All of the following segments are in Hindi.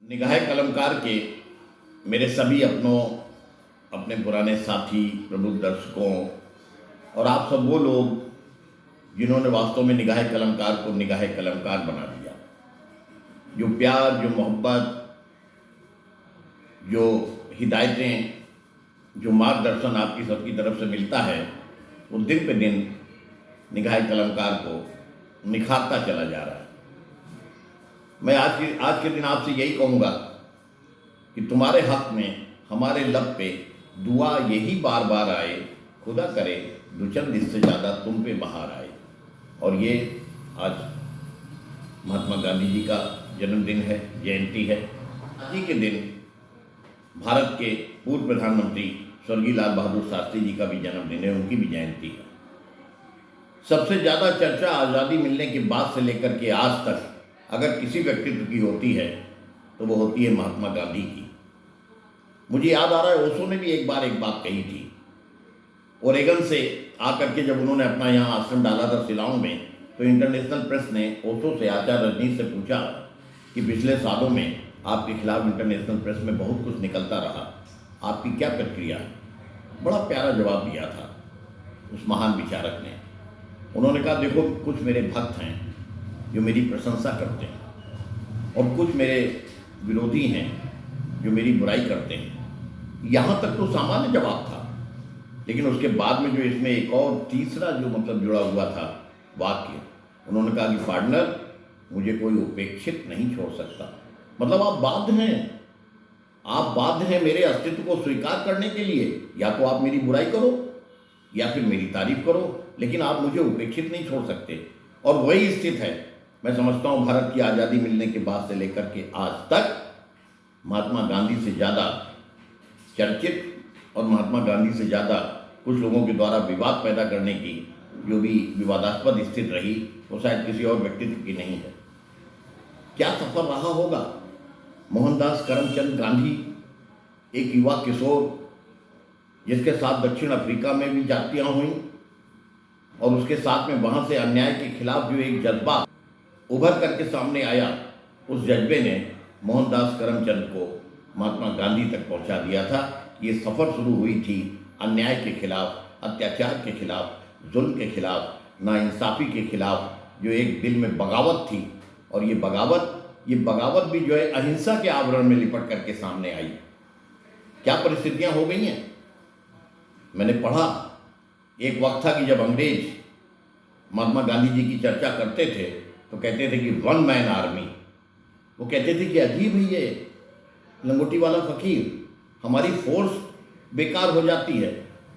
निगाह कलमकार के मेरे सभी अपनों, अपने पुराने साथी, प्रबुद्ध दर्शकों और आप सब वो लोग जिन्होंने वास्तव में निगाह कलमकार को निगाह कलमकार बना दिया। जो प्यार, जो मोहब्बत, जो हिदायतें, जो मार्गदर्शन आपकी सबकी तरफ से मिलता है, वो दिन पे दिन निगाह कलमकार को निखारता चला जा रहा है। मैं आज के दिन आपसे यही कहूँगा कि तुम्हारे हक में हमारे लब पे दुआ यही बार बार आए, खुदा करे दुचंद इससे ज़्यादा तुम पे बहार आए। और ये आज महात्मा गांधी जी का जन्मदिन है, जयंती है। आज ही के दिन भारत के पूर्व प्रधानमंत्री स्वर्गीय लाल बहादुर शास्त्री जी का भी जन्मदिन है, उनकी भी जयंती है। सबसे ज़्यादा चर्चा आज़ादी मिलने के बाद से लेकर के आज तक अगर किसी व्यक्तित्व की होती है तो वो होती है महात्मा गांधी की। मुझे याद आ रहा है, ओशो ने भी एक बार एक बात कही थी। ओरेगन से आकर के जब उन्होंने अपना यहाँ आश्रम डाला था शिलांग में, तो इंटरनेशनल प्रेस ने ओशो से, आचार्य रजनीश से पूछा कि पिछले सालों में आपके खिलाफ इंटरनेशनल प्रेस में बहुत कुछ निकलता रहा, आपकी क्या प्रतिक्रिया है? बड़ा प्यारा जवाब दिया था उस महान विचारक ने। उन्होंने कहा, देखो, कुछ मेरे भक्त हैं जो मेरी प्रशंसा करते हैं और कुछ मेरे विरोधी हैं जो मेरी बुराई करते हैं। यहाँ तक तो सामान्य जवाब था, लेकिन उसके बाद में जो इसमें एक और तीसरा जो जुड़ा हुआ था वाक्य, उन्होंने कहा कि पार्टनर, मुझे कोई उपेक्षित नहीं छोड़ सकता। मतलब आप बाध्य हैं मेरे अस्तित्व को स्वीकार करने के लिए। या तो आप मेरी बुराई करो या फिर मेरी तारीफ करो, लेकिन आप मुझे उपेक्षित नहीं छोड़ सकते। और वही स्थिति है, मैं समझता हूँ, भारत की आज़ादी मिलने के बाद से लेकर के आज तक महात्मा गांधी से ज़्यादा चर्चित और महात्मा गांधी से ज़्यादा कुछ लोगों के द्वारा विवाद पैदा करने की जो भी विवादास्पद स्थिति रही, वो शायद किसी और व्यक्तित्व की नहीं है। क्या सफर रहा होगा मोहनदास करमचंद गांधी, एक युवा किशोर जिसके साथ दक्षिण अफ्रीका में भी जातियाँ हुई और उसके साथ में वहाँ से अन्याय के खिलाफ जो एक जज्बा उभर करके सामने आया, उस जज्बे ने मोहनदास करमचंद को महात्मा गांधी तक पहुंचा दिया था। ये सफ़र शुरू हुई थी अन्याय के खिलाफ, अत्याचार के खिलाफ, जुल्म के खिलाफ, नाइंसाफ़ी के खिलाफ, जो एक दिल में बगावत थी। और ये बगावत भी जो है अहिंसा के आवरण में लिपट करके सामने आई। क्या परिस्थितियां हो गई हैं? मैंने पढ़ा, एक वक्त था कि जब अंग्रेज महात्मा गांधी जी की चर्चा करते थे तो कहते थे कि वन मैन आर्मी। वो कहते थे कि अजीब है ये लंगोटी वाला फकीर, हमारी फोर्स बेकार हो जाती है,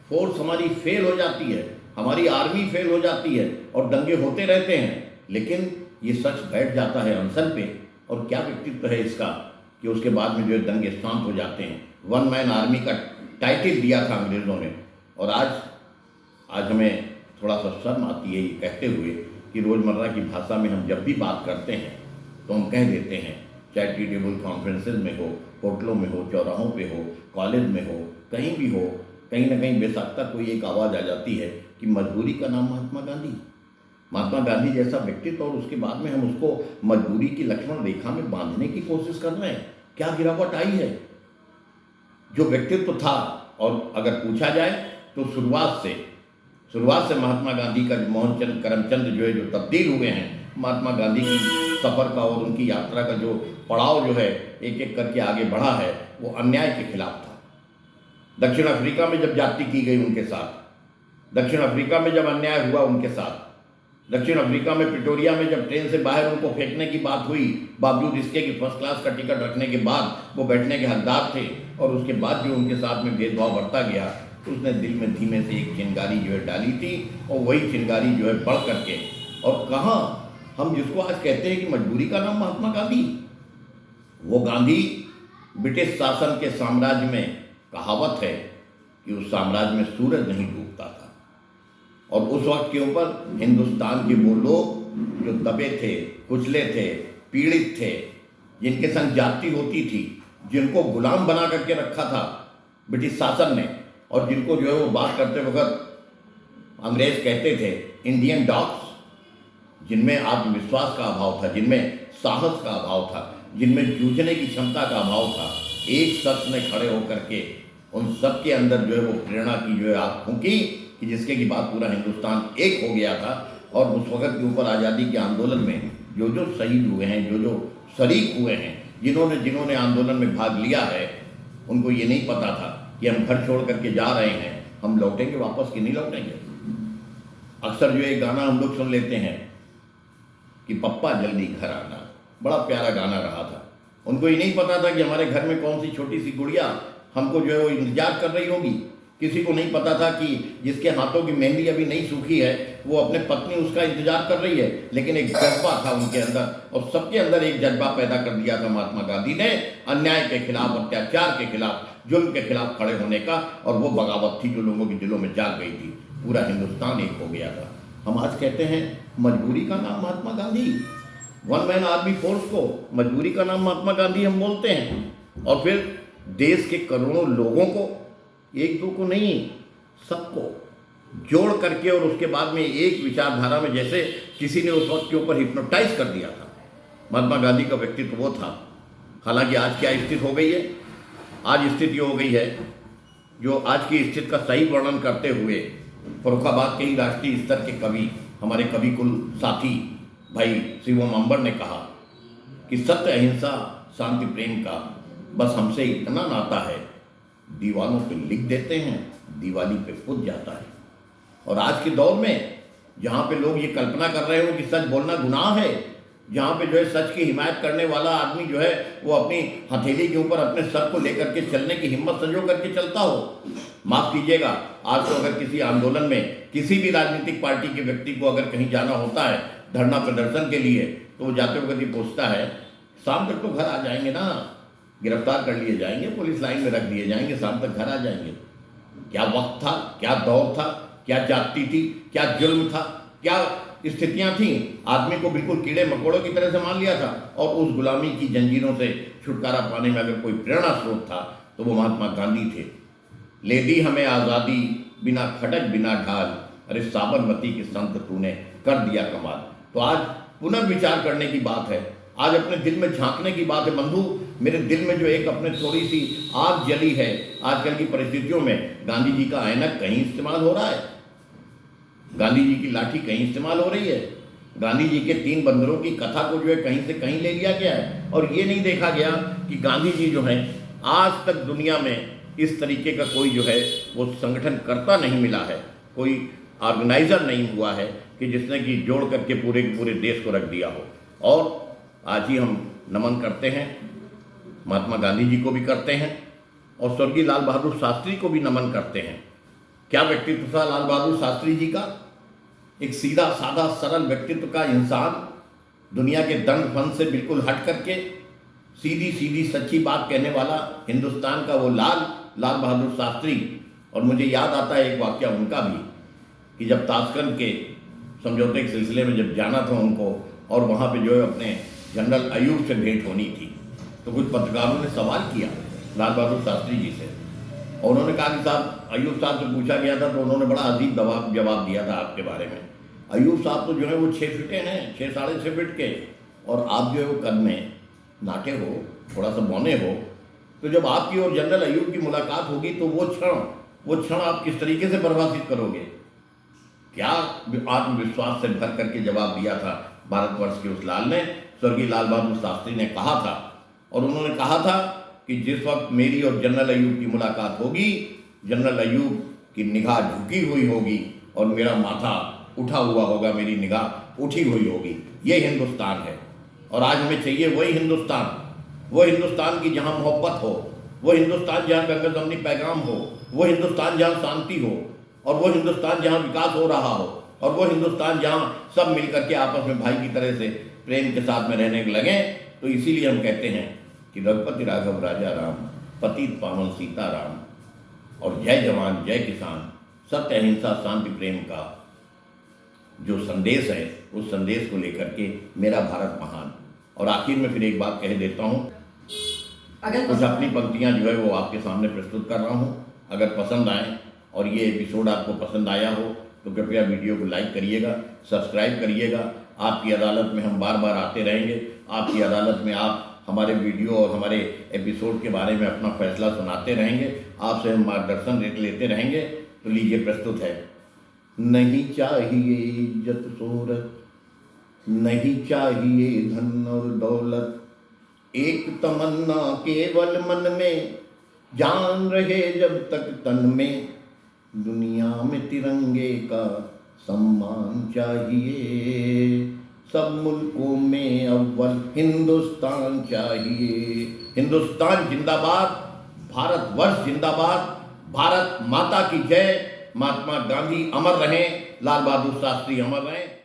फोर्स हमारी फेल हो जाती है, हमारी आर्मी फेल हो जाती है और दंगे होते रहते हैं, लेकिन ये सच बैठ जाता है अनशन पे। और क्या व्यक्तित्व है इसका कि उसके बाद में जो है दंगे शांत हो जाते हैं। वन मैन आर्मी का टाइटल दिया था अंग्रेज़ों ने। और आज हमें थोड़ा सा शर्म आती है ये कहते हुए कि रोज़मर्रा की भाषा में हम जब भी बात करते हैं तो हम कह देते हैं, चाहे टी टेबल कॉन्फ्रेंसेज में हो, होटलों में हो, चौराहों पे हो, कॉलेज में हो, कहीं भी हो, कहीं ना कहीं बेसाख्ता कोई एक आवाज़ आ जाती है कि मजबूरी का नाम महात्मा गांधी जैसा व्यक्तित्व, और उसके बाद में हम उसको मजबूरी की लक्ष्मण रेखा में बांधने की कोशिश कर रहे हैं। क्या गिरावट आई है? जो व्यक्तित्व था, और अगर पूछा जाए तो शुरुआत से महात्मा गांधी का मोहनचंद करमचंद जो है जो तब्दील हुए हैं, महात्मा गांधी की सफ़र का और उनकी यात्रा का जो पड़ाव जो है एक एक करके आगे बढ़ा है, वो अन्याय के खिलाफ था। दक्षिण अफ्रीका में जब जाति की गई उनके साथ, दक्षिण अफ्रीका में जब अन्याय हुआ उनके साथ, दक्षिण अफ्रीका में प्रिटोरिया में जब ट्रेन से बाहर उनको फेंकने की बात हुई, बावजूद इसके कि फर्स्ट क्लास का टिकट रखने के बाद वो बैठने के हकदार थे, और उसके बाद जो उनके साथ में भेदभाव बढ़ता गया, उसने दिल में धीमे से एक चिंगारी जो है डाली थी, और वही चिंगारी जो है बढ़ करके, और कहाँ हम जिसको आज कहते हैं कि मजबूरी का नाम महात्मा गांधी, वो गांधी ब्रिटिश शासन के साम्राज्य में, कहावत है कि उस साम्राज्य में सूरज नहीं डूबता था। और उस वक्त के ऊपर हिंदुस्तान के वो लोग जो दबे थे, कुचले थे, पीड़ित थे, जिनके संग जाति होती थी, जिनको गुलाम बना करके रखा था ब्रिटिश शासन ने, और जिनको जो है वो बात करते वक्त अंग्रेज कहते थे इंडियन डॉग्स, जिनमें आत्मविश्वास का अभाव था, जिनमें साहस का अभाव था, जिनमें जूझने की क्षमता का अभाव था, एक शख्स ने खड़े होकर के उन सब के अंदर जो है वो प्रेरणा की जो है आग फूंकी कि जिसके की बाद पूरा हिंदुस्तान एक हो गया था। और उस वक्त के ऊपर आज़ादी के आंदोलन में जो जो शहीद हुए हैं, जो जो शरीक हुए हैं, जिन्होंने आंदोलन में भाग लिया है, उनको ये नहीं पता था कि हम घर छोड़ करके जा रहे हैं, हम लौटेंगे वापस कि नहीं लौटेंगे। अक्सर जो एक गाना हम लोग सुन लेते हैं कि पप्पा जल्दी घर आना, बड़ा प्यारा गाना रहा था। उनको ये नहीं पता था कि हमारे घर में कौन सी छोटी सी गुड़िया हमको जो है वो इंतजार कर रही होगी। किसी को नहीं पता था कि जिसके हाथों की मेहंदी अभी नहीं सूखी है वो अपने पत्नी उसका इंतजार कर रही है, लेकिन एक जज्बा था उनके अंदर, और सबके अंदर एक जज्बा पैदा कर दिया था महात्मा गांधी ने, अन्याय के खिलाफ, अत्याचार के खिलाफ, जुल्म के खिलाफ खड़े होने का। और वो बगावत थी जो लोगों के दिलों में जाग गई थी, पूरा हिंदुस्तान एक हो गया था। हम आज कहते हैं मजबूरी का नाम Mahatma Gandhi, one man army force को मजबूरी का नाम महात्मा गांधी हम बोलते हैं। और फिर देश के करोड़ों लोगों को, एक दो को नहीं, सबको जोड़ करके और उसके बाद में एक विचारधारा में, जैसे किसी ने उस वक्त के ऊपर हिप्नोटाइज कर दिया था। महात्मा गांधी का व्यक्तित्व वो था। हालांकि आज क्या स्थिति हो गई है, आज स्थिति हो गई है जो आज की स्थिति का सही वर्णन करते हुए फर्रुखाबाद के ही राष्ट्रीय स्तर के कवि, हमारे कवि कुल साथी भाई शिवम अंबर ने कहा कि सत्य, अहिंसा, शांति, प्रेम का बस हमसे इतना नाता है, दीवानों पे लिख देते हैं, दिवाली पे पूज जाता है। और आज के दौर में जहाँ पे लोग ये कल्पना कर रहे हो कि सच बोलना गुनाह है, जहाँ पे जो है सच की हिमायत करने वाला आदमी जो है वो अपनी हथेली के ऊपर अपने सर को लेकर के चलने की हिम्मत संजो करके चलता हो, माफ़ कीजिएगा, आज तो अगर किसी आंदोलन में किसी भी राजनीतिक पार्टी के व्यक्ति को अगर कहीं जाना होता है धरना प्रदर्शन के लिए, तो वो जाते वक्त ही पूछता है शाम तक तो घर आ जाएंगे ना, गिरफ्तार कर लिए जाएंगे, पुलिस लाइन में रख दिए जाएंगे, शाम तक घर आ जाएंगे। क्या वक्त था, क्या दौर था, क्या जाति थी, क्या जुल्म था, क्या स्थितियां थी। आदमी को बिल्कुल कीड़े मकोड़ों की तरह से मान लिया था। और उस गुलामी की जंजीरों से छुटकारा पाने में अगर कोई प्रेरणा स्रोत था तो वो महात्मा गांधी थे। ले दी हमें आज़ादी बिना खटक बिना ढाल, अरे साबरमती के संत तूने कर दिया कमाल। तो आज पुनर्विचार करने की बात है, आज अपने दिल में झांकने की बात है। बंधु, मेरे दिल में जो एक अपने थोड़ी सी आग जली है, आजकल की परिस्थितियों में गांधी जी का ऐनक कहीं इस्तेमाल हो रहा है, गांधी जी की लाठी कहीं इस्तेमाल हो रही है, गांधी जी के 3 बंदरों की कथा को जो है कहीं से कहीं ले लिया गया है। और ये नहीं देखा गया कि गांधी जी जो है आज तक दुनिया में इस तरीके का कोई जो है वो संगठन करता नहीं मिला है, कोई ऑर्गेनाइजर नहीं हुआ है कि जिसने कि जोड़ करके पूरे के पूरे देश को रख दिया हो। और आज ही हम नमन करते हैं, महात्मा गांधी जी को भी करते हैं और स्वर्गीय लाल बहादुर शास्त्री को भी नमन करते हैं। क्या व्यक्तित्व था लाल बहादुर शास्त्री जी का, एक सीधा साधा सरल व्यक्तित्व का इंसान, दुनिया के दंड फंद से बिल्कुल हट करके सीधी सीधी सच्ची बात कहने वाला हिंदुस्तान का वो लाल बहादुर शास्त्री। और मुझे याद आता है एक वाक्य उनका भी कि जब ताशकंद के समझौते के सिलसिले में जब जाना था उनको और वहाँ पे जो है अपने जनरल अयूब से भेंट होनी थी, तो कुछ पत्रकारों ने सवाल किया लाल बहादुर शास्त्री जी से और उन्होंने कहा कि साहब, अयूब साहब से पूछा गया था तो उन्होंने बड़ा अजीब जवाब दिया था आपके बारे में। अयूब साहब तो जो है वो 6 फीटे हैं, 6 साढ़े 6 फीट के, और आप जो है वो कद में नाटे हो, थोड़ा सा बौने हो। तो जब आपकी और जनरल अयूब की मुलाकात होगी तो वो क्षण आप किस तरीके से परिभाषित करोगे? क्या आत्मविश्वास से भर करके जवाब दिया था भारतवर्ष के उस लाल ने, स्वर्गीय लाल बहादुर शास्त्री ने कहा था। और उन्होंने कहा था कि जिस वक्त मेरी और जनरल अयूब की मुलाकात होगी, जनरल अयूब की निगाह झुकी हुई होगी और मेरा माथा उठा हुआ होगा, मेरी निगाह उठी हुई होगी। ये हिंदुस्तान है और आज हमें चाहिए वही हिंदुस्तान, वो हिंदुस्तान की जहाँ मोहब्बत हो, वो हिंदुस्तान जहाँ गंगा जमनी पैगाम हो, वो हिंदुस्तान जहाँ शांति हो, और वो हिंदुस्तान जहाँ विकास हो रहा हो, और वो हिंदुस्तान जहाँ सब मिलकर के आपस में भाई की तरह से प्रेम के साथ में रहने लगे। तो इसीलिए हम कहते हैं कि रघुपति राघव राजा राम, पतित पावन सीताराम, और जय जवान जय किसान, सत्य अहिंसा शांति प्रेम का जो संदेश है उस संदेश को लेकर के मेरा भारत महान। और आखिर में फिर एक बात कह देता हूँ, कुछ अपनी पंक्तियाँ जो है वो आपके सामने प्रस्तुत कर रहा हूँ। अगर पसंद आए और ये एपिसोड आपको पसंद आया हो तो कृपया वीडियो को लाइक करिएगा, सब्सक्राइब करिएगा। आपकी अदालत में हम बार बार आते रहेंगे, आपकी अदालत में आप हमारे वीडियो और हमारे एपिसोड के बारे में अपना फैसला सुनाते रहेंगे, आपसे हम मार्गदर्शन लेते रहेंगे। तो लीजिए प्रस्तुत है। नहीं चाहिए इज्जत शोहरत, नहीं चाहिए धन और दौलत, एक तमन्ना केवल मन में, जान रहे जब तक तन में, दुनिया में तिरंगे का सम्मान चाहिए, सब मुल्कों में अव्वल हिंदुस्तान चाहिए। हिंदुस्तान जिंदाबाद, भारतवर्ष जिंदाबाद, भारत माता की जय। महात्मा गांधी अमर रहें, लाल बहादुर शास्त्री अमर रहें।